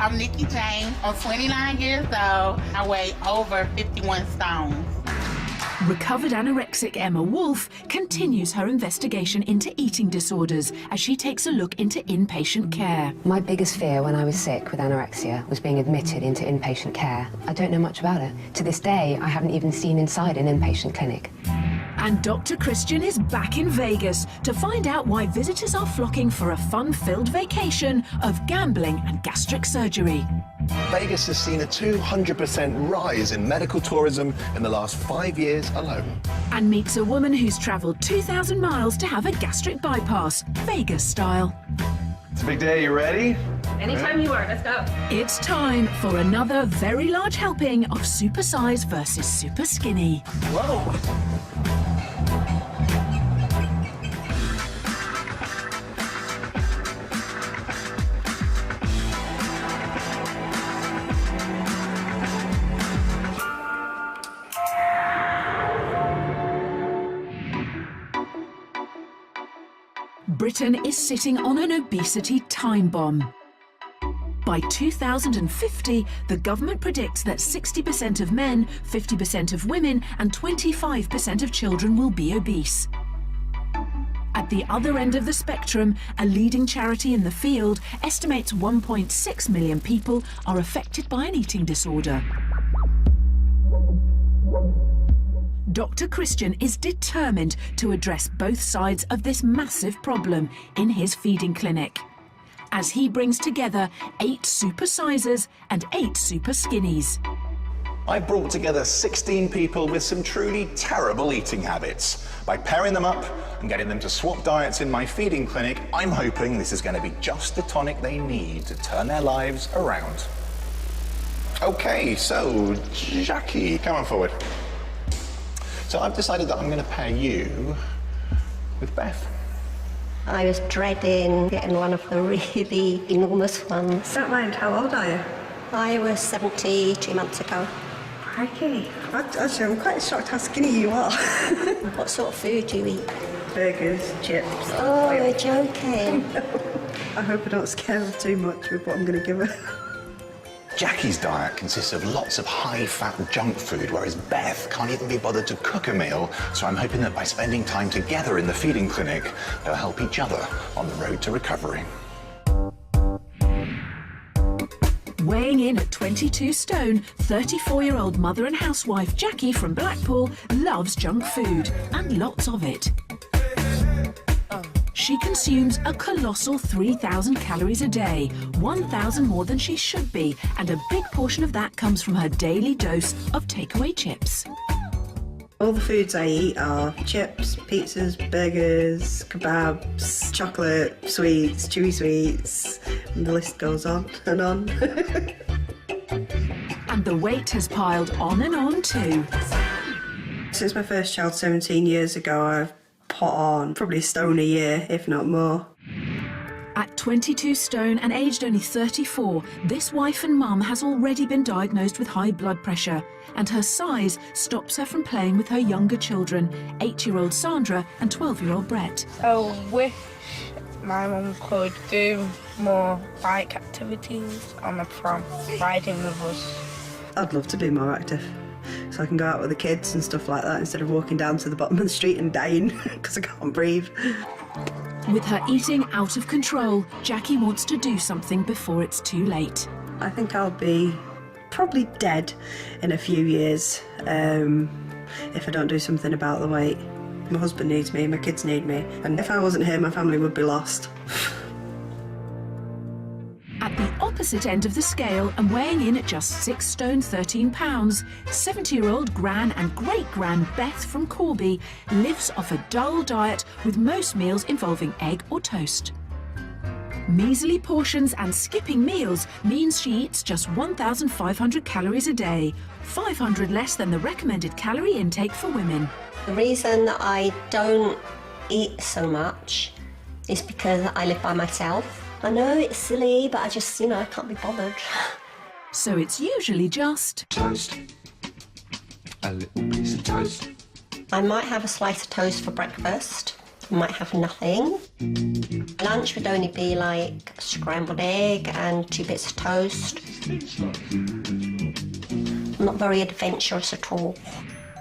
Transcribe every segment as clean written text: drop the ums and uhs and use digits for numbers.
I'm Nikki James. I'm 29 years old. I weigh over 51 stones. Recovered anorexic Emma Wolfe continues her investigation into eating disorders as she takes a look into inpatient care. My biggest fear when I was sick with anorexia was being admitted into inpatient care. I don't know much about it. To this day, I haven't even seen inside an inpatient clinic. And Dr. Christian is back in Vegas to find out why visitors are flocking for a fun-filled vacation of gambling and gastric surgery. Vegas has seen a 200% rise in medical tourism in the last 5 years alone. And meets a woman who's travelled 2,000 miles to have a gastric bypass, Vegas style. It's a big day, you ready? Anytime you are, let's go. It's time for another very large helping of Supersize versus Superskinny. Whoa! Britain is sitting on an obesity time bomb. By 2050, the government predicts that 60% of men, 50% of women, and 25% of children will be obese. At the other end of the spectrum, a leading charity in the field estimates 1.6 million people are affected by an eating disorder. Dr. Christian is determined to address both sides of this massive problem in his feeding clinic, as he brings together 8 supersizers and 8 superskinnies. I brought together 16 people with some truly terrible eating habits. By pairing them up and getting them to swap diets in my feeding clinic, I'm hoping this is going to be just the tonic they need to turn their lives around. Okay, so Jackie, come on forward. So I've decided that I'm going to pair you with Beth. I was dreading getting one of the really enormous ones. Don't mind, how old are you? I was 72 months ago. Crikey. Actually, I'm quite shocked how skinny you are. What sort of food do you eat? Burgers, chips. Oh, you're joking. I hope I don't scare her too much with what I'm going to give her. Jackie's diet consists of lots of high-fat junk food, whereas Beth can't even be bothered to cook a meal, so I'm hoping that by spending time together in the feeding clinic, they'll help each other on the road to recovery. Weighing in at 22 stone, 34-year-old mother and housewife Jackie from Blackpool loves junk food, and lots of it. She consumes a colossal 3,000 calories a day, 1,000 more than she should be, and a big portion of that comes from her daily dose of takeaway chips. All the foods I eat are chips, pizzas, burgers, kebabs, chocolate, sweets, chewy sweets, and the list goes on and on. And the weight has piled on and on too. Since my first child 17 years ago, I've put on probably a stone a year, if not more. At 22 stone and aged only 34, this wife and mum has already been diagnosed with high blood pressure, and her size stops her from playing with her younger children, 8-year-old Sandra and 12-year-old Brett. I wish my mum could do more bike activities on the prom, riding with us. I'd love to be more active, so I can go out with the kids and stuff like that instead of walking down to the bottom of the street and dying because I can't breathe. With her eating out of control, Jackie wants to do something before it's too late. I think I'll be probably dead in a few years if I don't do something about the weight. My husband needs me, my kids need me, and if I wasn't here, my family would be lost. At the opposite end of the scale and weighing in at just 6 stone 13 pounds, 70-year-old Gran and great-gran Beth from Corby lives off a dull diet with most meals involving egg or toast. Measly portions and skipping meals means she eats just 1,500 calories a day, 500 less than the recommended calorie intake for women. The reason that I don't eat so much is because I live by myself. I know it's silly, but I just, I can't be bothered. So it's usually just toast. A little piece of toast. I might have a slice of toast for breakfast, might have nothing. Lunch would only be like a scrambled egg and 2 bits of toast. Not very adventurous at all.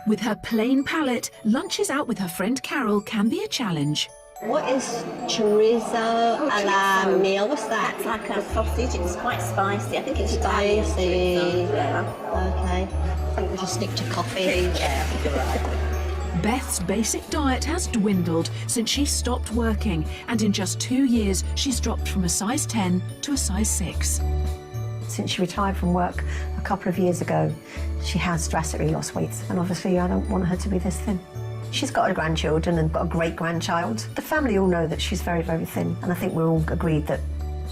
With her plain palate, lunches out with her friend Carol can be a challenge. What is chorizo a la meal? What's that? It's like a sausage, it's quite spicy. I think it's Spicy. Yeah. Okay. I think we'll just stick to coffee. Yeah, you're right. Beth's basic diet has dwindled since she stopped working, and in just 2 years, she's dropped from a size 10 to a size 6. Since she retired from work a couple of years ago, she has drastically lost weight, and obviously I don't want her to be this thin. She's got her grandchildren and got a great-grandchild. The family all know that she's very, very thin, and I think we're all agreed that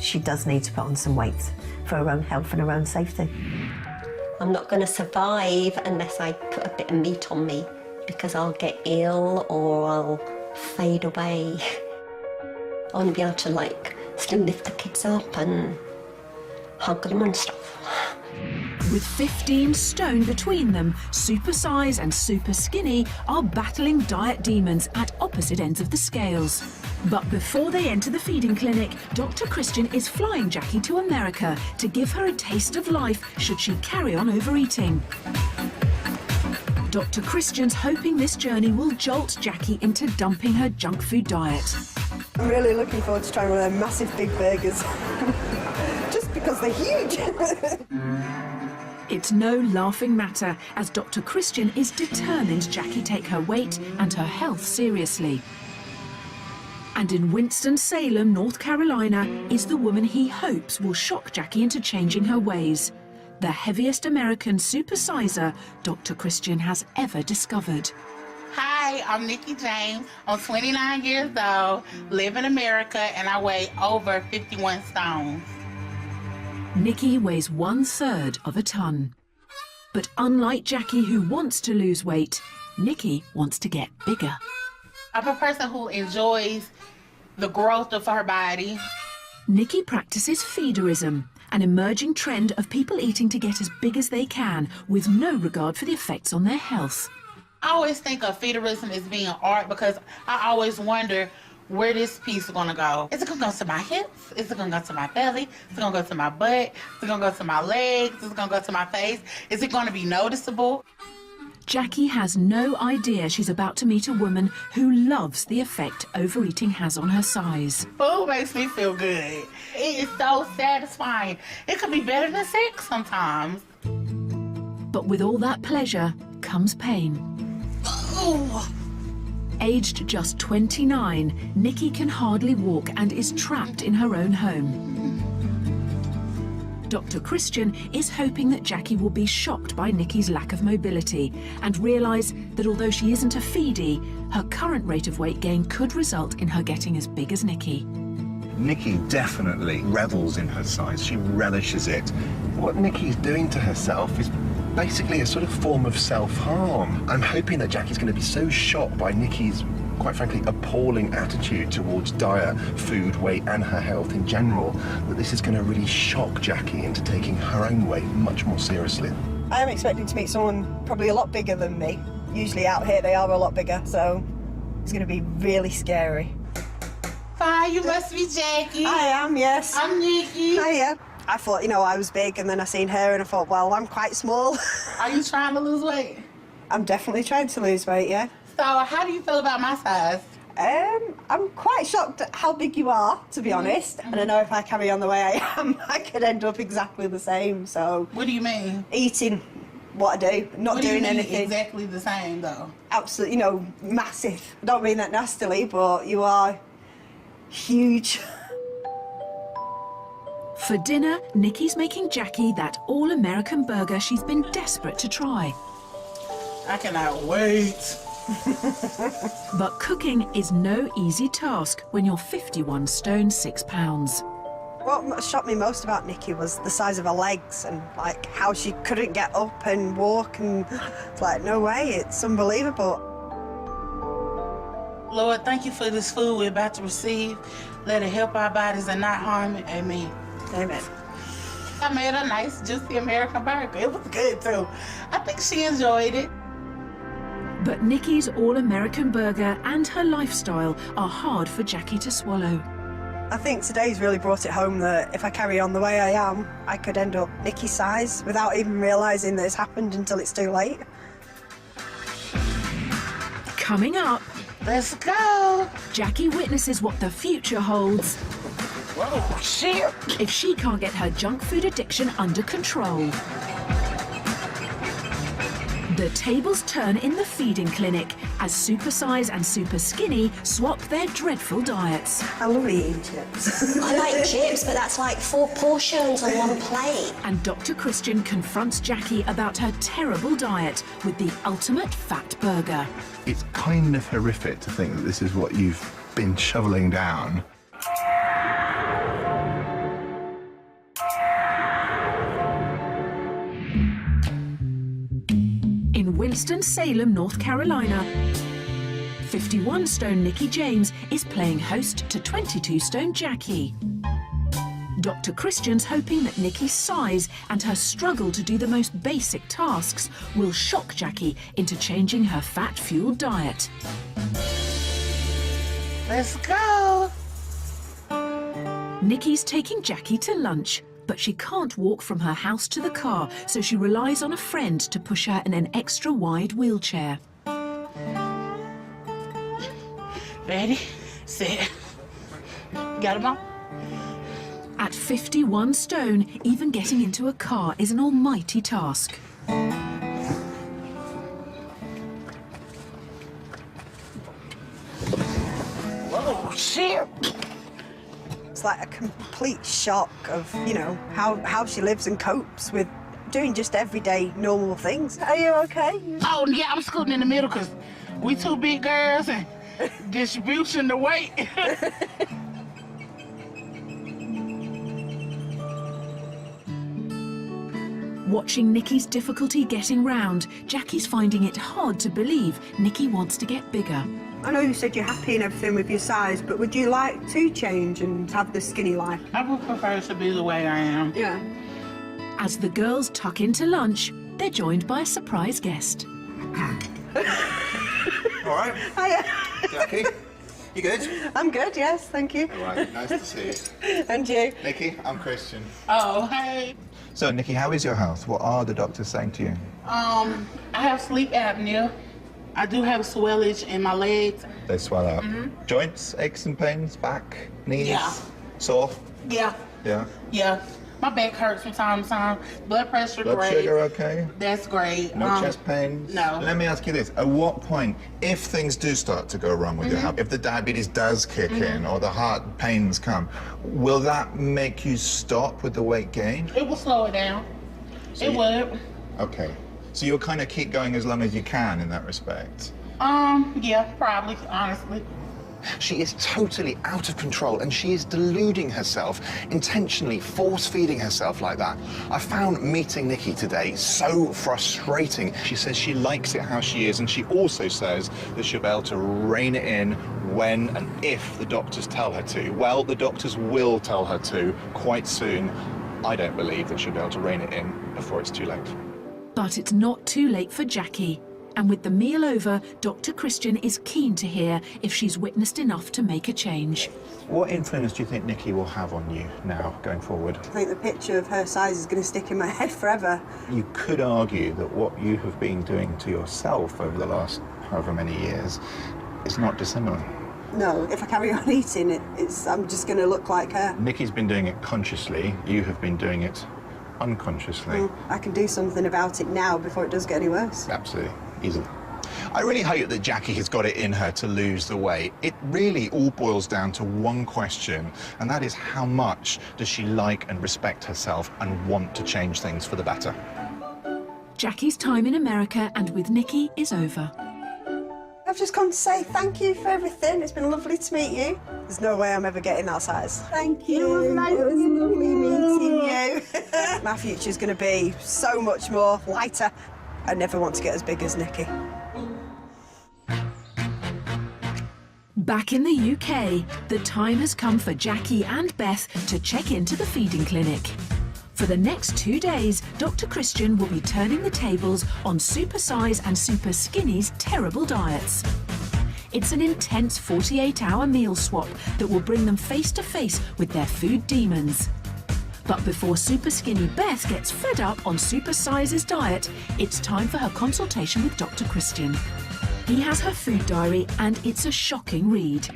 she does need to put on some weight for her own health and her own safety. I'm not going to survive unless I put a bit of meat on me, because I'll get ill or I'll fade away. I want to be able to, like, still lift the kids up and hug them and stuff. With 15 stone between them, Supersize and Superskinny are battling diet demons at opposite ends of the scales. But before they enter the feeding clinic, Dr. Christian is flying Jackie to America to give her a taste of life should she carry on overeating. Dr. Christian's hoping this journey will jolt Jackie into dumping her junk food diet. I'm really looking forward to trying one of their massive big burgers. Just because they're huge. It's no laughing matter, as Dr. Christian is determined Jackie take her weight and her health seriously. And in Winston-Salem, North Carolina, is the woman he hopes will shock Jackie into changing her ways. The heaviest American supersizer Dr. Christian has ever discovered. Hi, I'm Nikki James. I'm 29 years old, live in America, and I weigh over 51 stones. Nikki weighs 1/3 of a ton. But unlike Jackie, who wants to lose weight, Nikki wants to get bigger. I'm a person who enjoys the growth of her body. Nikki practices feederism, an emerging trend of people eating to get as big as they can, with no regard for the effects on their health. I always think of feederism as being art because I always wonder where this piece is gonna go. Is it gonna go to my hips? Is it gonna go to my belly? Is it gonna go to my butt? Is it gonna go to my legs? Is it gonna go to my face? Is it gonna be noticeable? Jackie has no idea she's about to meet a woman who loves the effect overeating has on her size. Food makes me feel good. It is so satisfying. It could be better than sex sometimes. But with all that pleasure comes pain. Ooh. Aged just 29, Nikki can hardly walk and is trapped in her own home. Dr. Christian is hoping that Jackie will be shocked by Nikki's lack of mobility and realise that although she isn't a feedie, her current rate of weight gain could result in her getting as big as Nikki. Nikki definitely revels in her size. She relishes it. What Nikki's doing to herself is basically a sort of form of self-harm. I'm hoping that Jackie's going to be so shocked by Nikki's, quite frankly, appalling attitude towards diet, food, weight, and her health in general, that this is going to really shock Jackie into taking her own weight much more seriously. I am expecting to meet someone probably a lot bigger than me. Usually out here they are a lot bigger, so it's going to be really scary. Hi, you must be Jackie. I am, yes. I'm Nikki. Hiya. I thought, I was big, and then I seen her and I thought, well, I'm quite small. Are you trying to lose weight? I'm definitely trying to lose weight, yeah. So how do you feel about my size? I'm quite shocked at how big you are, to be honest. And I know if I carry on the way I am, I could end up exactly the same, so... What do you mean? Eating what I do, not doing anything. Exactly the same, though? Absolutely, massive. I don't mean that nastily, but you are huge. For dinner, Nikki's making Jackie that all-American burger she's been desperate to try. I cannot wait. But cooking is no easy task when you're 51 stone 6 pounds. What shocked me most about Nikki was the size of her legs and how she couldn't get up and walk, and it's like, no way, it's unbelievable. Lord, thank you for this food we're about to receive. Let it help our bodies and not harm it. Amen. Amen. I made a nice, juicy American burger. It was good, too. I think she enjoyed it. But Nikki's all-American burger and her lifestyle are hard for Jackie to swallow. I think today's really brought it home that if I carry on the way I am, I could end up Nikki's size without even realising that it's happened until it's too late. Coming up, Let's go. Jackie witnesses what the future holds Whoa, shit. if she can't get her junk food addiction under control. The tables turn in the feeding clinic as Supersize and Superskinny swap their dreadful diets. I love eating chips. I like chips, but that's like 4 portions on one plate. And Dr. Christian confronts Jackie about her terrible diet with the ultimate fat burger. It's kind of horrific to think that this is what you've been shoveling down. In Winston-Salem, North Carolina, 51-stone Nikki James is playing host to 22-stone Jackie. Dr. Christian's hoping that Nikki's size and her struggle to do the most basic tasks will shock Jackie into changing her fat-fueled diet. Let's go. Nikki's taking Jackie to lunch, but she can't walk from her house to the car, so she relies on a friend to push her in an extra-wide wheelchair. Ready, set. Got them all? At 51 stone, even getting into a car is an almighty task. Whoa, shit. It's like a complete shock of, you know, how she lives and copes with doing just everyday normal things. Are you okay? Oh, yeah, I'm scooting in the middle because we 2 big girls and distribution the weight. Watching Nikki's difficulty getting round, Jackie's finding it hard to believe Nikki wants to get bigger. I know you said you're happy and everything with your size, but would you like to change and have the skinny life? I would prefer to be the way I am. Yeah. As the girls tuck into lunch, they're joined by a surprise guest. All right. Hiya. Jackie, you good? I'm good, yes, thank you. All right, nice to see you. And you? Nikki, I'm Christian. Oh, hey. So, Nikki, how is your health? What are the doctors saying to you? I have sleep apnea. I do have swellage in my legs. They swell up. Joints, aches and pains, back, knees, Yeah. sore? Yeah, Yeah. yeah. My back hurts from time to time. Blood pressure, Blood great. sugar okay? That's great. No chest pains? No. Let me ask you this. At what point, if things do start to go wrong with your health, if the diabetes does kick in or the heart pains come, will that make you stop with the weight gain? It will slow it down. It would. Okay. So you'll kind of keep going as long as you can in that respect? Yeah, probably, honestly. She is totally out of control and she is deluding herself, intentionally force-feeding herself like that. I found meeting Nikki today so frustrating. She says she likes it how she is, and she also says that she'll be able to rein it in when and if the doctors tell her to. Well, the doctors will tell her to quite soon. I don't believe that she'll be able to rein it in before it's too late. But it's not too late for Jackie. And with the meal over, Dr. Christian is keen to hear if she's witnessed enough to make a change. What influence do you think Nikki will have on you now, going forward? I think the picture of her size is going to stick in my head forever. You could argue that what you have been doing to yourself over the last however many years is not dissimilar. No, if I carry on eating it, I'm just going to look like her. Nikki's been doing it consciously, you have been doing it unconsciously. I can do something about it now before it does get any worse. Absolutely, easily. I really hope that Jackie has got it in her to lose the weight. It really all boils down to one question, and that is how much does she like and respect herself and want to change things for the better? Jackie's time in America and with Nikki is over. I've just come to say thank you for everything. It's been lovely to meet you. There's no way I'm ever getting that size. Thank you. It was lovely meeting you. My future's going to be so much more lighter. I never want to get as big as Nikki. Back in the UK, the time has come for Jackie and Beth to check into the feeding clinic. For the next 2 days, Dr. Christian will be turning the tables on Supersize and Superskinny's terrible diets. It's an intense 48-hour meal swap that will bring them face to face with their food demons. But before Superskinny Beth gets fed up on Supersize's diet, it's time for her consultation with Dr. Christian. He has her food diary and it's a shocking read.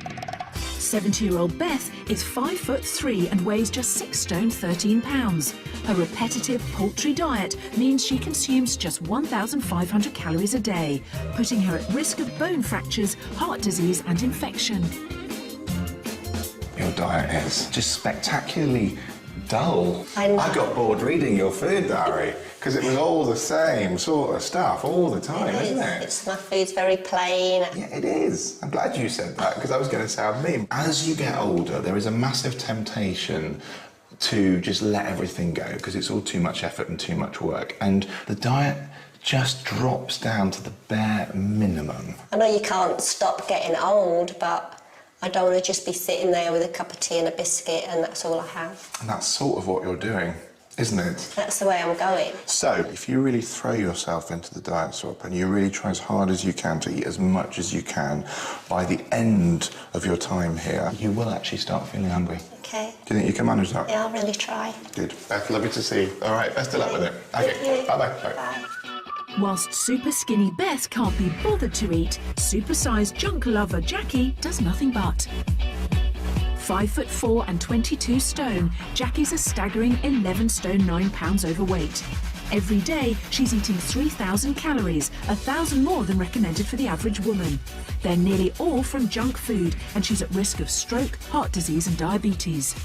70-year-old Beth is 5'3" and weighs just 6 stone 13 pounds. Her repetitive poultry diet means she consumes just 1,500 calories a day, putting her at risk of bone fractures, heart disease and infection. Your diet is just spectacularly dull. I know. I got bored reading your food diary because it was all the same sort of stuff all the time, isn't it? My food's very plain. Yeah, it is. I'm glad you said that because I was going to sound mean. As you get older, there is a massive temptation to just let everything go because it's all too much effort and too much work. And the diet just drops down to the bare minimum. I know you can't stop getting old, but I don't want to just be sitting there with a cup of tea and a biscuit and that's all I have. And that's sort of what you're doing, isn't it? That's the way I'm going. So, if you really throw yourself into the diet swap and you really try as hard as you can to eat as much as you can, by the end of your time here, you will actually start feeling hungry. Okay. Do you think you can manage that? Yeah, I'll really try. Good. Beth, lovely to see you. All right, best of luck with it. Okay, bye-bye. Bye. Whilst Super Skinny Beth can't be bothered to eat, Supersized junk lover Jackie does nothing but. 5'4" and 22 stone, Jackie's a staggering 11 stone 9 pounds overweight. Every day, she's eating 3,000 calories, 1,000 more than recommended for the average woman. They're nearly all from junk food, and she's at risk of stroke, heart disease and diabetes.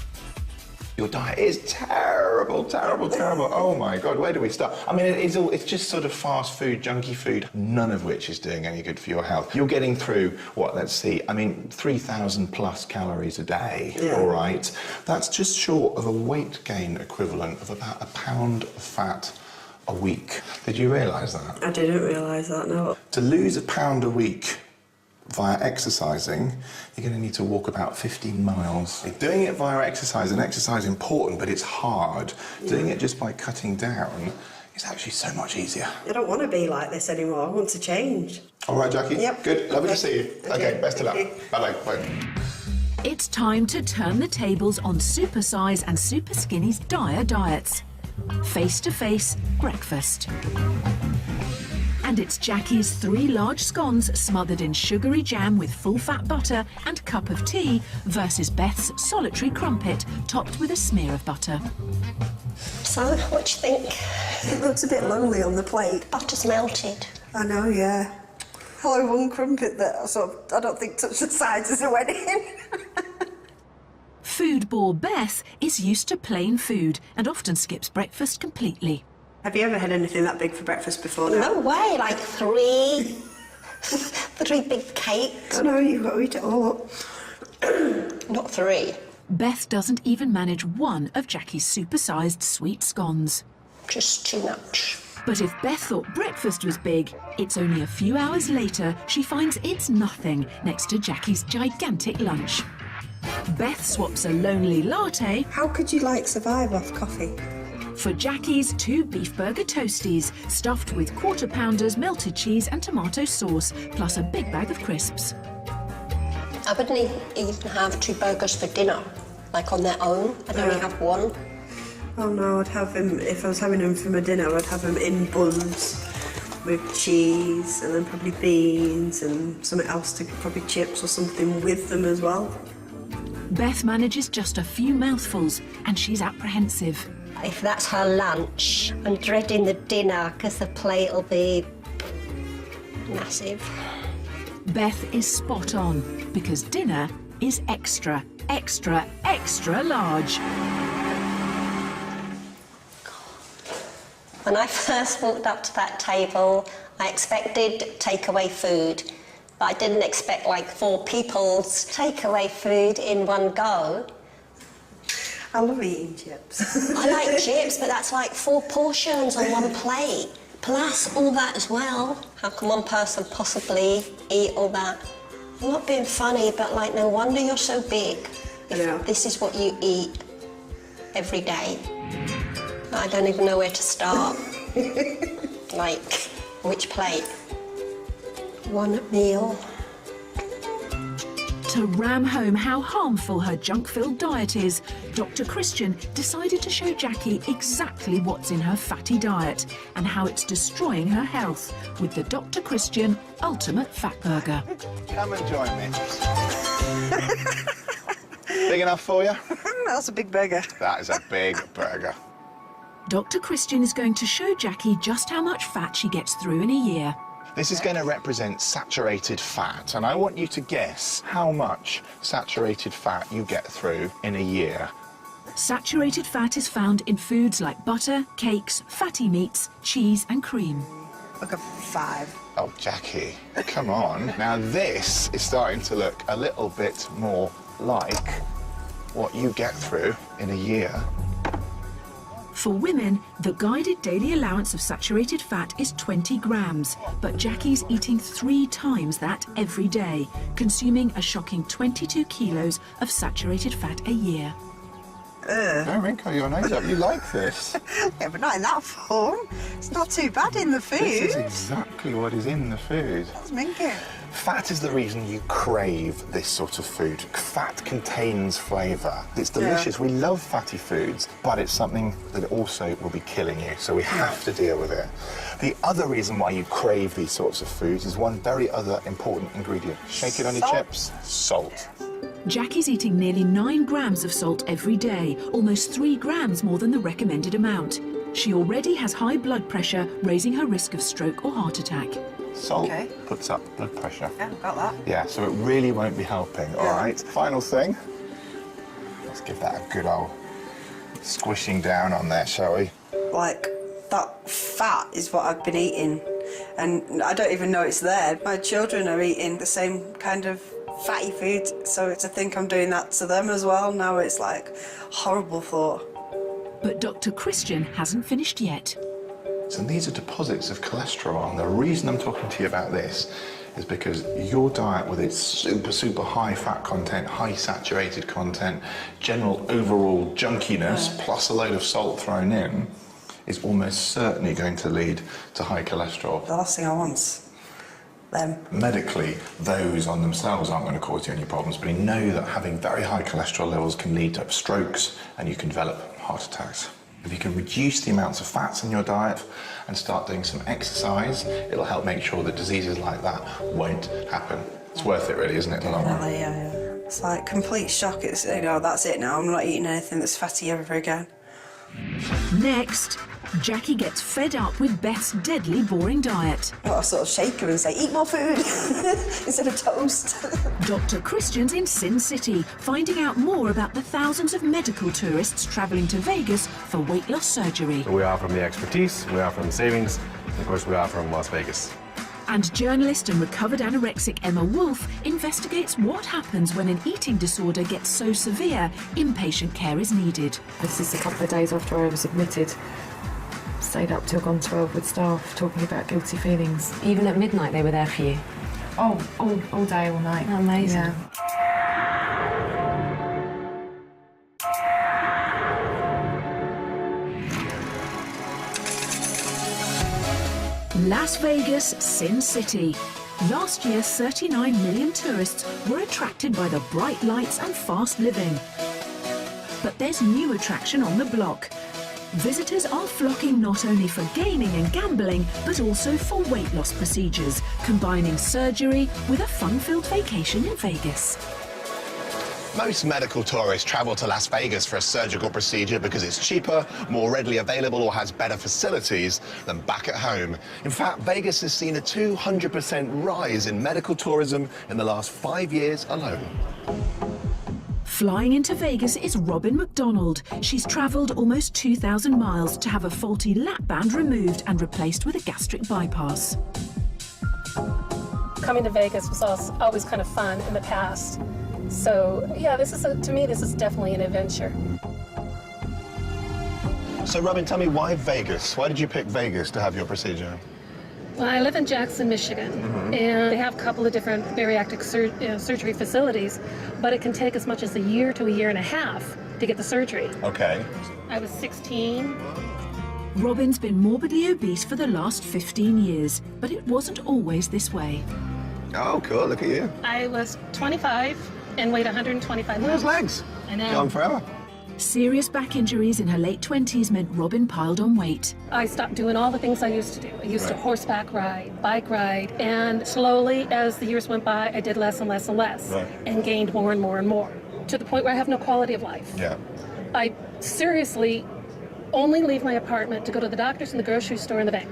Your diet is terrible, terrible, terrible. Oh my God, where do we start? I mean, it's just sort of fast food, junky food, none of which is doing any good for your health. You're getting through, what, let's see, I mean, 3,000 plus calories a day, all right? That's just short of a weight gain equivalent of about a pound of fat a week. Did you realise that? I didn't realise that, no. To lose a pound a week via exercising, you're going to need to walk about 15 miles. Doing it via exercise, and exercise is important, but it's hard. Doing it just by cutting down is actually so much easier. I don't want to be like this anymore. I want to change. All right, Jackie? Yep. Good. Lovely to see you. Okay, best of luck. Bye-bye. Bye. It's time to turn the tables on Supersize and Superskinny's dire diets. Face-to-face breakfast. And it's Jackie's 3 large scones smothered in sugary jam with full-fat butter and cup of tea versus Beth's solitary crumpet topped with a smear of butter. So, what do you think? It looks a bit lonely on the plate. Butter's melted. I know, yeah. Hello, one crumpet that I don't think touched the sides as I went in. Food bore Beth is used to plain food and often skips breakfast completely. Have you ever had anything that big for breakfast before now? No way, like 3 big cakes. I know, you've got to eat it all up. Not 3. Beth doesn't even manage one of Jackie's supersized sweet scones. Just too much. But if Beth thought breakfast was big, it's only a few hours later she finds it's nothing next to Jackie's gigantic lunch. Beth swaps a lonely latte. How could you, survive off coffee? For Jackie's 2 beef burger toasties, stuffed with quarter pounders, melted cheese and tomato sauce, plus a big bag of crisps. I wouldn't even have 2 burgers for dinner, on their own. I'd only have 1. Oh no, I'd have them, if I was having them for my dinner, I'd have them in buns with cheese and then probably beans and something else, probably chips or something with them as well. Beth manages just a few mouthfuls and she's apprehensive. If that's her lunch, I'm dreading the dinner because the plate will be massive. Beth is spot on because dinner is extra, extra, extra large. When I first walked up to that table, I expected takeaway food, but I didn't expect 4 people's takeaway food in one go. I love eating chips. I like chips, but that's 4 portions on one plate, plus all that as well. How can one person possibly eat all that? I'm not being funny, but no wonder you're so big. If this is what you eat every day. I don't even know where to start. Like, which plate? One meal. To ram home how harmful her junk-filled diet is, Dr. Christian decided to show Jackie exactly what's in her fatty diet and how it's destroying her health with the Dr. Christian Ultimate Fat Burger. Come and join me. Big enough for you? That's a big burger. That is a big burger. Dr. Christian is going to show Jackie just how much fat she gets through in a year. This is going to represent saturated fat, and I want you to guess how much saturated fat you get through in a year. Saturated fat is found in foods like butter, cakes, fatty meats, cheese and cream. Like a 5. Oh, Jackie, come on. Now this is starting to look a little bit more like what you get through in a year. For women, the guided daily allowance of saturated fat is 20 grams, but Jackie's eating 3 times that every day, consuming a shocking 22 kilos of saturated fat a year. Don't wrinkle your nose up, you like this. Yeah, but not in that form. It's not too bad in the food. This is exactly what is in the food. That's minky. Fat is the reason you crave this sort of food. Fat contains flavour. It's delicious. We love fatty foods, but it's something that also will be killing you, so we have to deal with it. The other reason why you crave these sorts of foods is one very other important ingredient. Shake it on your chips. Salt. Jackie's eating nearly 9 grams of salt every day, almost 3 grams more than the recommended amount. She already has high blood pressure, raising her risk of stroke or heart attack. Salt puts up blood pressure. Yeah, got that. Yeah, so it really won't be helping, all right? Final thing. Let's give that a good old squishing down on there, shall we? Like, that fat is what I've been eating, and I don't even know it's there. My children are eating the same kind of fatty food, so to think I'm doing that to them as well, now it's like horrible thought. But Dr. Christian hasn't finished yet. So these are deposits of cholesterol, and the reason I'm talking to you about this is because your diet, with its super high fat content, high saturated content, general overall junkiness, plus a load of salt thrown in, is almost certainly going to lead to high cholesterol. The last thing I want's them. Medically, those on themselves aren't going to cause you any problems, but you know that having very high cholesterol levels can lead to strokes and you can develop heart attacks. If you can reduce the amounts of fats in your diet and start doing some exercise, it'll help make sure that diseases like that won't happen. It's worth it really, isn't it, in the long run? Yeah. It's like complete shock. It's, you know, that's it now. I'm not eating anything that's fatty ever again. Next, Jackie gets fed up with Beth's deadly boring diet. I'll sort of shake her and say, eat more food instead of toast. Dr. Christian's in Sin City, finding out more about the thousands of medical tourists travelling to Vegas for weight loss surgery. We are from the expertise, we are from the savings, and of course we are from Las Vegas. And journalist and recovered anorexic Emma Wolfe investigates what happens when an eating disorder gets so severe, inpatient care is needed. This is a couple of days after I was admitted. Stayed up till gone 12 with staff, talking about guilty feelings. Even at midnight they were there for you? Oh, all day, all night. Amazing. Yeah. Las Vegas, Sin City. Last year, 39 million tourists were attracted by the bright lights and fast living. But there's new attraction on the block. Visitors are flocking not only for gaming and gambling, but also for weight loss procedures, combining surgery with a fun-filled vacation in Vegas. Most medical tourists travel to Las Vegas for a surgical procedure because it's cheaper, more readily available, or has better facilities than back at home. In fact, Vegas has seen a 200% rise in medical tourism in the last 5 years alone. Flying into Vegas is Robin McDonald. She's travelled almost 2,000 miles to have a faulty lap band removed and replaced with a gastric bypass. Coming to Vegas was always kind of fun in the past. So, yeah, to me, this is definitely an adventure. So, Robin, tell me, why Vegas? Why did you pick Vegas to have your procedure? Well, I live in Jackson, Michigan, and they have a couple of different bariatric surgery facilities, but it can take as much as a year to a year and a half to get the surgery. Okay. I was 16, Robin's been morbidly obese for the last 15 years, but it wasn't always this way. Oh, cool, look at you. I was 25 and weighed 125 Those pounds. legs. I know. Gone forever. Serious back injuries in her late 20s meant Robin piled on weight. I stopped doing all the things I used to do. I used to horseback ride, bike ride, and slowly, as the years went by, I did less and less and less, and gained more and more and more, to the point where I have no quality of life. Yeah. I seriously only leave my apartment to go to the doctor's and the grocery store and the bank.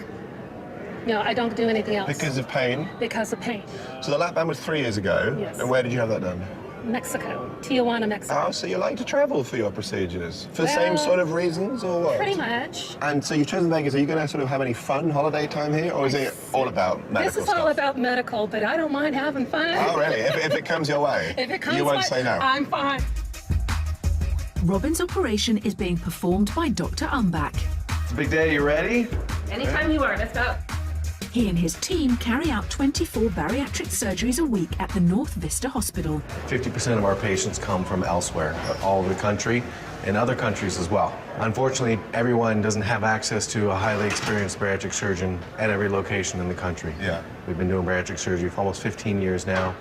No, I don't do anything else. Because of pain? Because of pain. So the lap band was 3 years ago. Yes. And where did you have that done? Mexico, Tijuana, Mexico. Oh, so you like to travel for your procedures? For the same sort of reasons, or what? Pretty much. And so you've chosen Vegas. Are you going to sort of have any fun holiday time here, or is it all about medical This is stuff? all about medical, but I don't mind having fun. Oh, really? If it comes your way, If it comes you won't say no? I'm fine. Robin's operation is being performed by Dr. Umbach. It's a big day. You ready? Anytime you are, let's go. He and his team carry out 24 bariatric surgeries a week at the North Vista Hospital. 50% of our patients come from elsewhere, all over the country, and other countries as well. Unfortunately, everyone doesn't have access to a highly experienced bariatric surgeon at every location in the country. Yeah. We've been doing bariatric surgery for almost 15 years now,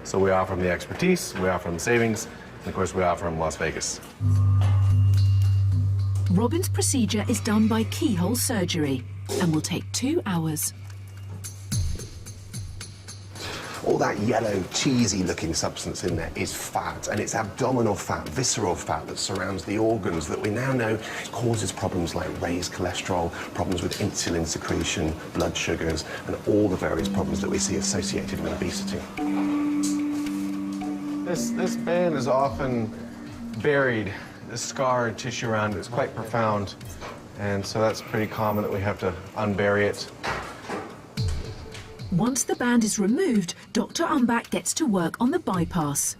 so we offer them the expertise, we offer them savings, and of course we offer them Las Vegas. Robin's procedure is done by keyhole surgery and will take 2 hours. All that yellow, cheesy-looking substance in there is fat, and it's abdominal fat, visceral fat that surrounds the organs that we now know causes problems like raised cholesterol, problems with insulin secretion, blood sugars, and all the various problems that we see associated with obesity. This band is often buried. The scar and tissue around it is quite profound, and so that's pretty common that we have to unbury it. Once the band is removed, Dr. Umbach gets to work on the bypass.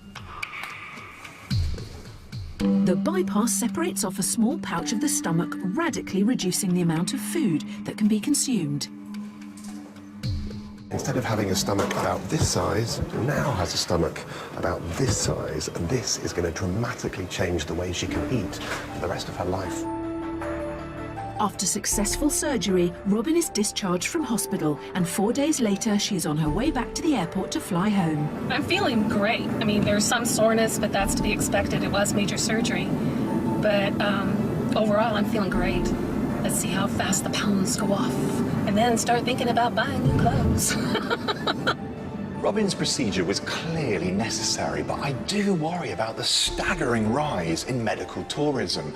The bypass separates off a small pouch of the stomach, radically reducing the amount of food that can be consumed. Instead of having a stomach about this size, now has a stomach about this size, and this is going to dramatically change the way she can eat for the rest of her life. After successful surgery, Robin is discharged from hospital, and 4 days later, she is on her way back to the airport to fly home. I'm feeling great. I mean, there's some soreness, but that's to be expected. It was major surgery. But overall, I'm feeling great. Let's see how fast the pounds go off, and then start thinking about buying new clothes. Robin's procedure was clearly necessary, but I do worry about the staggering rise in medical tourism.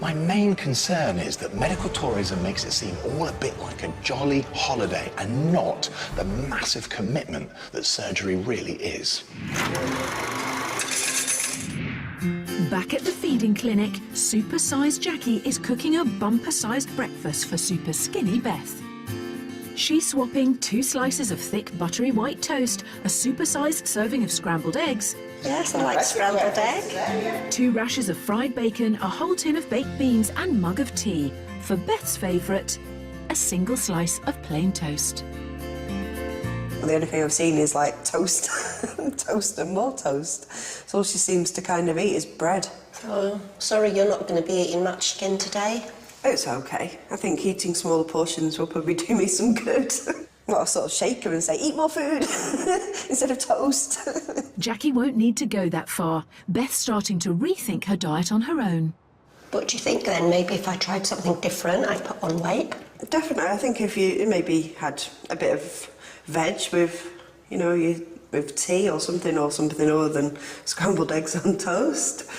My main concern is that medical tourism makes it seem all a bit like a jolly holiday and not the massive commitment that surgery really is. Back at the feeding clinic, Supersize Jackie is cooking a bumper-sized breakfast for Superskinny Beth. She's swapping 2 slices of thick buttery white toast, a supersized serving of scrambled eggs. Yes, I like scrambled egg. 2 rashers of fried bacon, a whole tin of baked beans and mug of tea. For Beth's favourite, a single slice of plain toast. The only thing I've seen is like toast, toast and more toast. So all she seems to kind of eat is bread. Oh, sorry, you're not going to be eating much again today. It's okay. I think eating smaller portions will probably do me some good. Well, I'll sort of shake her and say, eat more food instead of toast. Jackie won't need to go that far. Beth's starting to rethink her diet on her own. What do you think then? Maybe if I tried something different, I'd put on weight? Definitely. I think if you maybe had a bit of veg with, you know, with tea or something other than scrambled eggs on toast.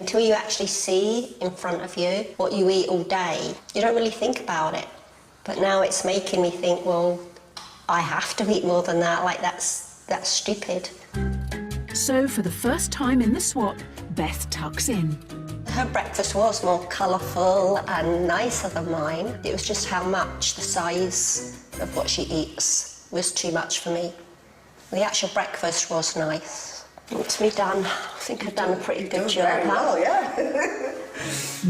Until you actually see in front of you what you eat all day, you don't really think about it. But now it's making me think, well, I have to eat more than that, like that's stupid. So for the first time in the swap, Beth tucks in. Her breakfast was more colourful and nicer than mine. It was just how much the size of what she eats was too much for me. The actual breakfast was nice. It's me done. I think I've done a pretty good job. Very well, yeah.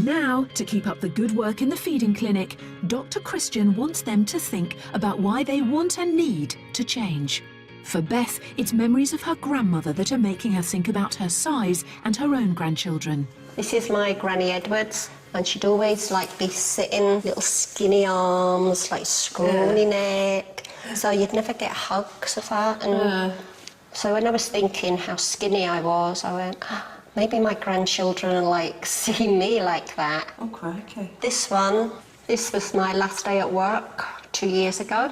Now, to keep up the good work in the feeding clinic, Dr. Christian wants them to think about why they want and need to change. For Beth, it's memories of her grandmother that are making her think about her size and her own grandchildren. This is my Granny Edwards, and she'd always like be sitting, little skinny arms, like scrawny neck, so you'd never get hugs of that. And so when I was thinking how skinny I was, I went, maybe my grandchildren will like see me like that. Okay. This was my last day at work 2 years ago.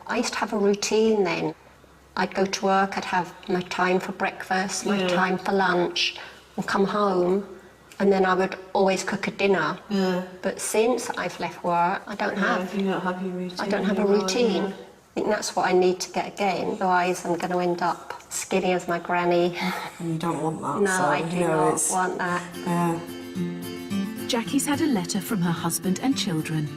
I used to have a routine then. I'd go to work, I'd have my time for breakfast, my time for lunch, and come home, and then I would always cook a dinner. But since I've left work, I don't have. You don't have your routine. I don't have a routine. I think that's what I need to get again. Otherwise, I'm going to end up skinny as my granny. And you don't want that. No, so, I do not want that. Jackie's had a letter from her husband and children.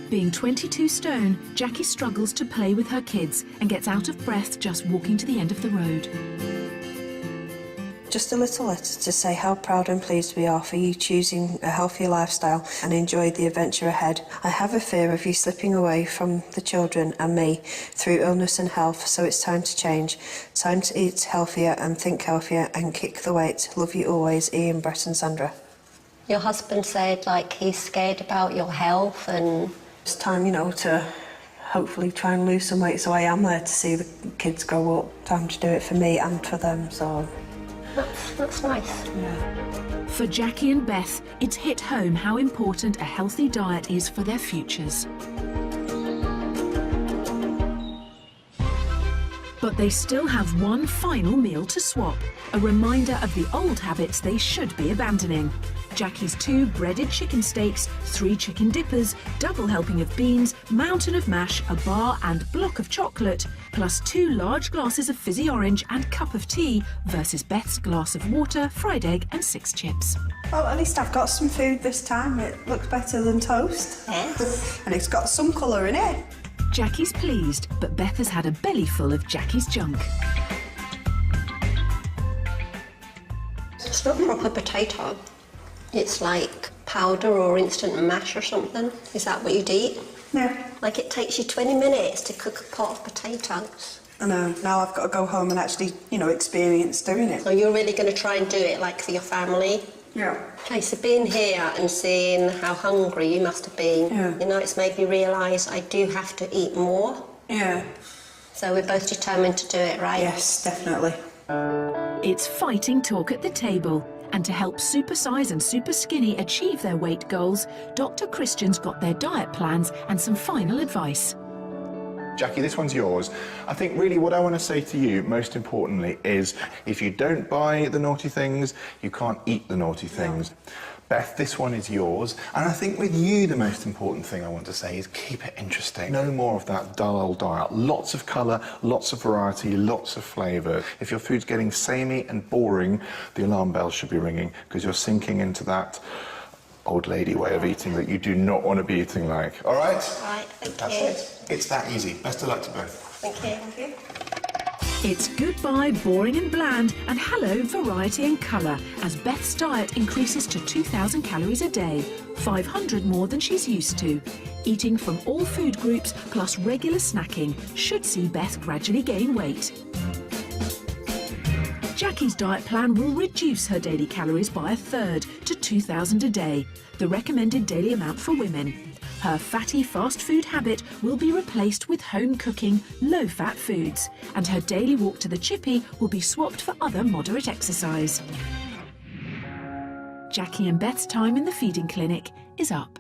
Being 22 stone, Jackie struggles to play with her kids and gets out of breath just walking to the end of the road. Just a little letter to say how proud and pleased we are for you choosing a healthier lifestyle and enjoy the adventure ahead. I have a fear of you slipping away from the children and me through illness and health, so it's time to change. Time to eat healthier and think healthier and kick the weight. Love you always, Ian, Brett and Sandra. Your husband said, like, he's scared about your health and... It's time, you know, to hopefully try and lose some weight, so I am there to see the kids grow up. Time to do it for me and for them, so... That's nice. Yeah. For Jackie and Beth, it's hit home how important a healthy diet is for their futures. But they still have one final meal to swap, a reminder of the old habits they should be abandoning. Jackie's 2 breaded chicken steaks, 3 chicken dippers, double helping of beans, mountain of mash, a bar and block of chocolate, plus 2 large glasses of fizzy orange and cup of tea, versus Beth's glass of water, fried egg and 6 chips. Well, at least I've got some food this time. It looks better than toast. Yes. And it's got some colour in it. Jackie's pleased, but Beth has had a belly full of Jackie's junk. It's not proper potato. It's like powder or instant mash or something. Is that what you'd eat? Yeah. Like it takes you 20 minutes to cook a pot of potatoes. I know. Now I've got to go home and actually, you know, experience doing it. So you're really going to try and do it, like, for your family? Yeah. Okay, so being here and seeing how hungry you must have been, you know, it's made me realise I do have to eat more. Yeah. So we're both determined to do it, right? Yes, definitely. It's fighting talk at the table. And to help Supersize and Superskinny achieve their weight goals, Dr. Christian's got their diet plans and some final advice. Jackie, this one's yours. I think really what I want to say to you, most importantly, is if you don't buy the naughty things, you can't eat the naughty things. Beth, this one is yours. And I think with you, the most important thing I want to say is keep it interesting. No more of that dull old diet. Lots of colour, lots of variety, lots of flavour. If your food's getting samey and boring, the alarm bells should be ringing because you're sinking into that old lady way of eating that you do not want to be eating like. All right? Right, thank That's you. it. It's that easy. Best of luck to both. Thank you. Thank you. It's goodbye boring and bland and hello variety and colour as Beth's diet increases to 2,000 calories a day, 500 more than she's used to. Eating from all food groups plus regular snacking should see Beth gradually gain weight. Jackie's diet plan will reduce her daily calories by 1/3 to 2,000 a day, the recommended daily amount for women. Her fatty fast food habit will be replaced with home cooking, low-fat foods, and her daily walk to the chippy will be swapped for other moderate exercise. Jackie and Beth's time in the feeding clinic is up.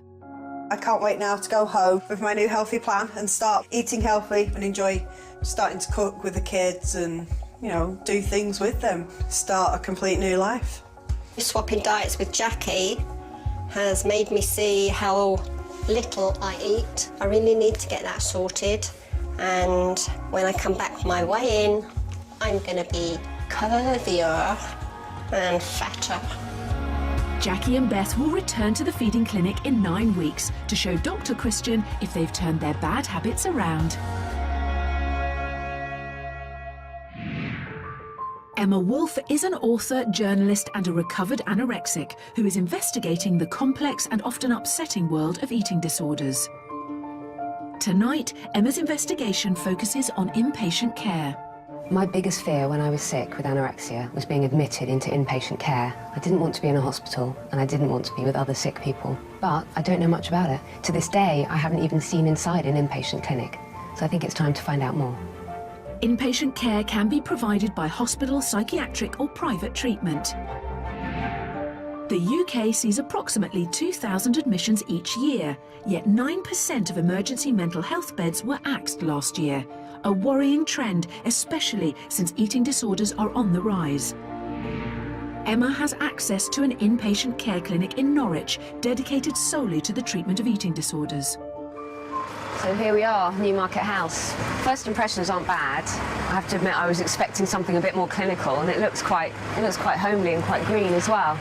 I can't wait now to go home with my new healthy plan and start eating healthy and enjoy starting to cook with the kids and, you know, do things with them. Start a complete new life. Swapping diets with Jackie has made me see how little I eat. I really need to get that sorted, and when I come back from my weigh-in, I'm going to be curvier and fatter. Jackie and Beth will return to the feeding clinic in 9 weeks to show Dr. Christian if they've turned their bad habits around. Emma Wolfe is an author, journalist and a recovered anorexic who is investigating the complex and often upsetting world of eating disorders. Tonight, Emma's investigation focuses on inpatient care. My biggest fear when I was sick with anorexia was being admitted into inpatient care. I didn't want to be in a hospital, and I didn't want to be with other sick people. But I don't know much about it. To this day, I haven't even seen inside an inpatient clinic. So I think it's time to find out more. Inpatient care can be provided by hospital, psychiatric or private treatment. The UK sees approximately 2,000 admissions each year, yet 9% of emergency mental health beds were axed last year. A worrying trend, especially since eating disorders are on the rise. Emma has access to an inpatient care clinic in Norwich, dedicated solely to the treatment of eating disorders. So here we are, Newmarket House. First impressions aren't bad. I have to admit I was expecting something a bit more clinical, and it looks quite homely and quite green as well.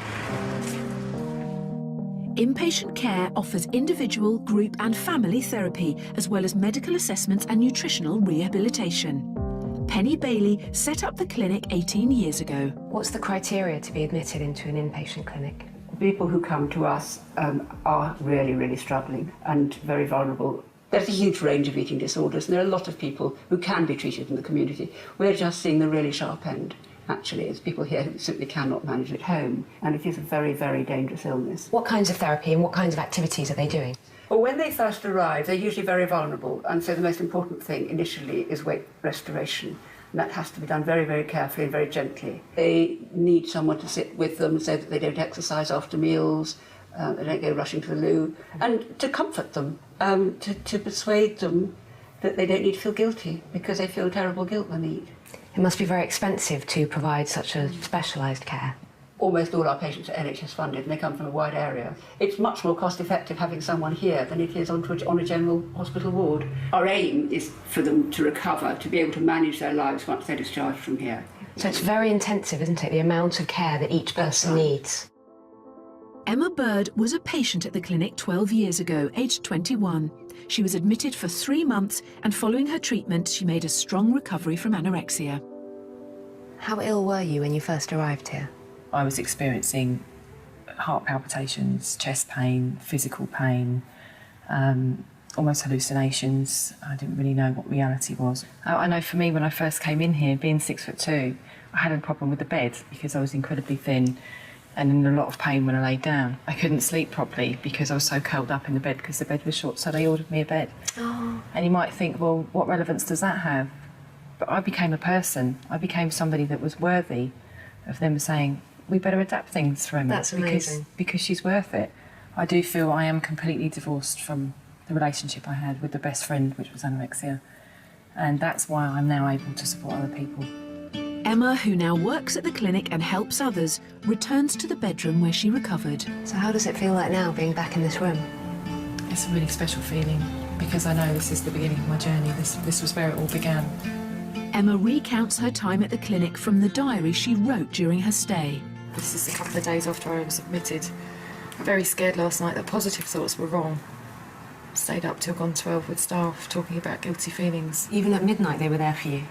Inpatient care offers individual, group and family therapy, as well as medical assessments and nutritional rehabilitation. Penny Bailey set up the clinic 18 years ago. What's the criteria to be admitted into an inpatient clinic? People who come to us are really, really struggling and very vulnerable. There's a huge range of eating disorders, and there are a lot of people who can be treated in the community. We're just seeing the really sharp end. Actually, it's people here who simply cannot manage at home, and it is a very, very dangerous illness. What kinds of therapy and what kinds of activities are they doing? Well, when they first arrive, they're usually very vulnerable, and so the most important thing initially is weight restoration. And that has to be done very, very carefully and very gently. They need someone to sit with them so that they don't exercise after meals, they don't go rushing to the loo, and to comfort them, to persuade them that they don't need to feel guilty, because they feel terrible guilt when they eat. It must be very expensive to provide such a specialised care. Almost all our patients are NHS funded, and they come from a wide area. It's much more cost effective having someone here than it is on a general hospital ward. Our aim is for them to recover, to be able to manage their lives once they're discharged from here. So it's very intensive, isn't it, the amount of care that each person needs? Emma Bird was a patient at the clinic 12 years ago, aged 21. She was admitted for 3 months, and following her treatment, she made a strong recovery from anorexia. How ill were you when you first arrived here? I was experiencing heart palpitations, chest pain, physical pain, almost hallucinations. I didn't really know what reality was. I know for me, when I first came in here, being 6'2", I had a problem with the bed because I was incredibly thin and in a lot of pain when I laid down. I couldn't sleep properly because I was so curled up in the bed because the bed was short, so they ordered me a bed. Oh. And you might think, well, what relevance does that have? But I became a person. I became somebody that was worthy of them saying, we better adapt things for Emma. That's amazing. Because she's worth it. I do feel I am completely divorced from the relationship I had with the best friend, which was anorexia. And that's why I'm now able to support other people. Emma, who now works at the clinic and helps others, returns to the bedroom where she recovered. So how does it feel like now, being back in this room? It's a really special feeling, because I know this is the beginning of my journey. This was where it all began. Emma recounts her time at the clinic from the diary she wrote during her stay. This is a couple of days after I was admitted. Very scared last night that positive thoughts were wrong. Stayed up till gone 12 with staff, talking about guilty feelings. Even at midnight they were there for you?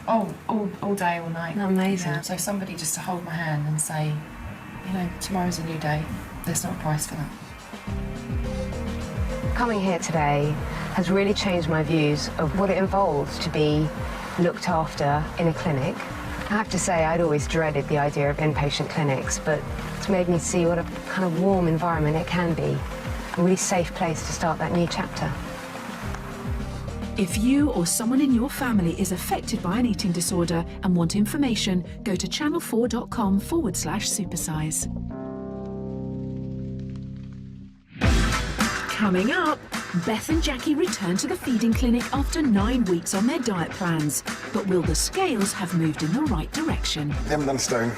Oh, all day, all night. Amazing. Yeah. So somebody just to hold my hand and say, you know, tomorrow's a new day. There's not a price for that. Coming here today has really changed my views of what it involves to be looked after in a clinic. I have to say, I'd always dreaded the idea of inpatient clinics, but it's made me see what a kind of warm environment it can be. A really safe place to start that new chapter. If you or someone in your family is affected by an eating disorder and want information, go to channel4.com/supersize. Coming up, Beth and Jackie return to the feeding clinic after 9 weeks on their diet plans. But will the scales have moved in the right direction? They haven't done a stone.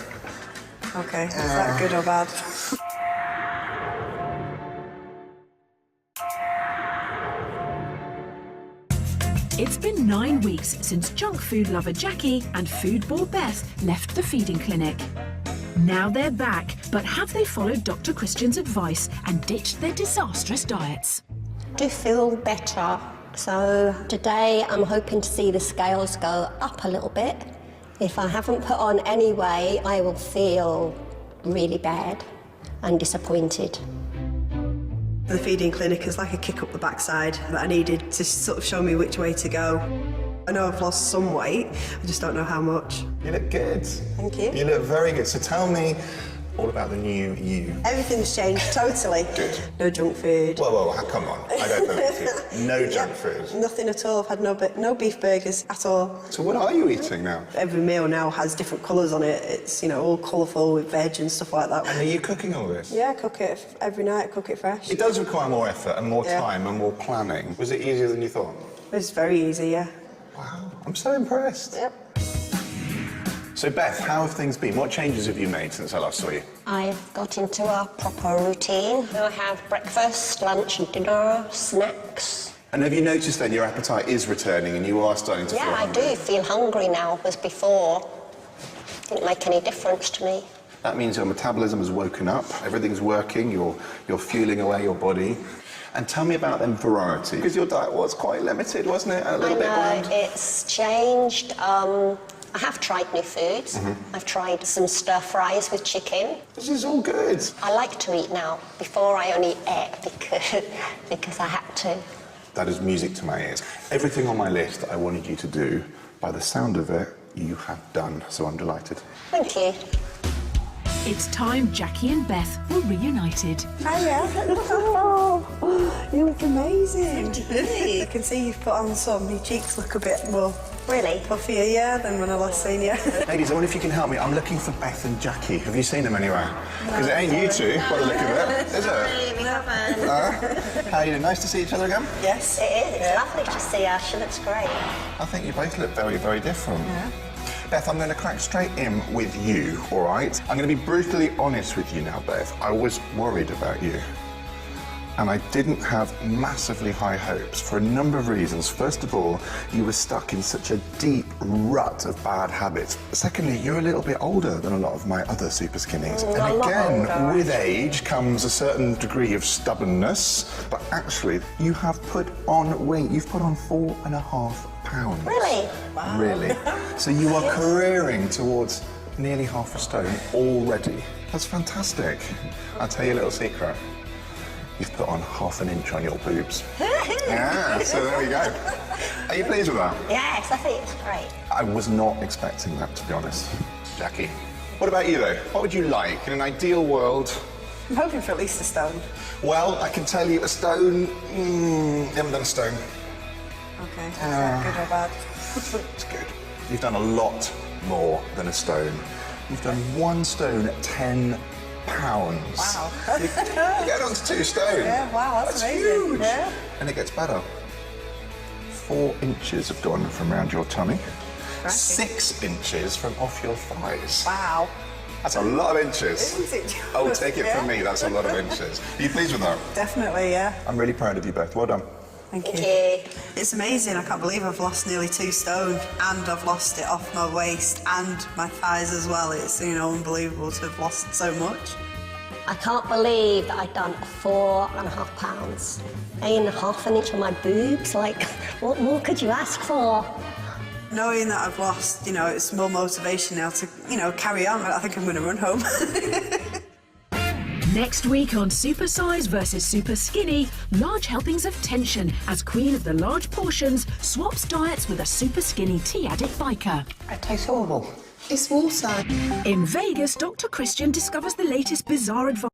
Okay, is that good or bad? It's been 9 weeks since junk food lover Jackie and food bore Beth left the feeding clinic. Now they're back, but have they followed Dr. Christian's advice and ditched their disastrous diets? Do feel better. So today I'm hoping to see the scales go up a little bit. If I haven't put on any weight, I will feel really bad and disappointed. The feeding clinic is like a kick up the backside that I needed to sort of show me which way to go. I know I've lost some weight, I just don't know how much. You look good. Thank you. You look very good. So tell me all about the new you. Everything's changed totally. Good. No junk food. Whoa, come on. I don't believe you. No junk food. Nothing at all. I've had no beef burgers at all. So what are you eating now? Every meal now has different colours on it. It's, you know, all colourful with veg and stuff like that. And are you cooking all this? Yeah, I cook it every night. I cook it fresh. It does require more effort and more time and more planning. Was it easier than you thought? It's very easy, yeah. Wow, I'm so impressed. Yep. So Beth, how have things been? What changes have you made since I last saw you? I've got into a proper routine. I have breakfast, lunch and dinner, snacks. And have you noticed then your appetite is returning and you are starting to feel hungry? Yeah, I do feel hungry now, whereas before didn't make any difference to me. That means your metabolism has woken up, everything's working, you're fueling away your body. And tell me about them variety, because your diet was quite limited, wasn't it? A little bit bland. It's changed. I have tried new foods. I've tried some stir fries with chicken. This is all good. I like to eat now. Before I only ate because I had to. That is music to my ears. Everything on my list that I wanted you to do, by the sound of it, you have done. So I'm delighted. Thank you. It's time Jackie and Beth were reunited. Hiya. Oh, you look amazing. I can see you've put on some. Your cheeks look a bit more puffier, yeah, than when I last seen you. Ladies, I wonder if you can help me. I'm looking for Beth and Jackie. Have you seen them anywhere? Because it ain't you two, by the look of it, is it? We haven't. How are you doing? Nice to see each other again? Yes. It is. It's lovely to see her. She looks great. I think you both look very, very different. Yeah. Beth, I'm going to crack straight in with you, all right? I'm going to be brutally honest with you now, Beth. I was worried about you. And I didn't have massively high hopes for a number of reasons. First of all, you were stuck in such a deep rut of bad habits. Secondly, you're a little bit older than a lot of my other super skinnies. And again, with age comes a certain degree of stubbornness. But actually, you have put on weight. You've put on 4.5 pounds. Really? Wow. Really. So you are careering towards nearly half a stone already. That's fantastic. I'll tell you a little secret. You've put on ½ an inch on your boobs. Yeah, so there we go. Are you pleased with that? Yes, I think it's great. I was not expecting that, to be honest. Jackie, what about you, though? What would you like in an ideal world? I'm hoping for at least a stone. Well, I can tell you a stone... you haven't done a stone. Okay, is that good or bad? It's good. You've done a lot more than a stone. You've done 1 stone at 10 pounds. Wow. You get on to 2 stone. Yeah, wow, that's amazing. Huge. Yeah. And it gets better. 4 inches have gone from around your tummy. Cracking. 6 inches from off your thighs. Wow. That's a lot of inches. Isn't it? Oh, take it from me, that's a lot of inches. Are you pleased with that? Definitely, yeah. I'm really proud of you both. Well done. Thank you. It's amazing. I can't believe I've lost nearly 2 stone and I've lost it off my waist and my thighs as well. It's, you know, unbelievable to have lost so much. I can't believe that I've done 4.5 pounds. And ½ an inch on my boobs. Like, what more could you ask for? Knowing that I've lost, you know, it's more motivation now to, you know, carry on. I think I'm going to run home. Next week on Supersize versus Superskinny, large helpings of tension as Queen of the Large Portions swaps diets with a super skinny tea addict biker. It tastes horrible. It's water. In Vegas, Dr. Christian discovers the latest bizarre advice.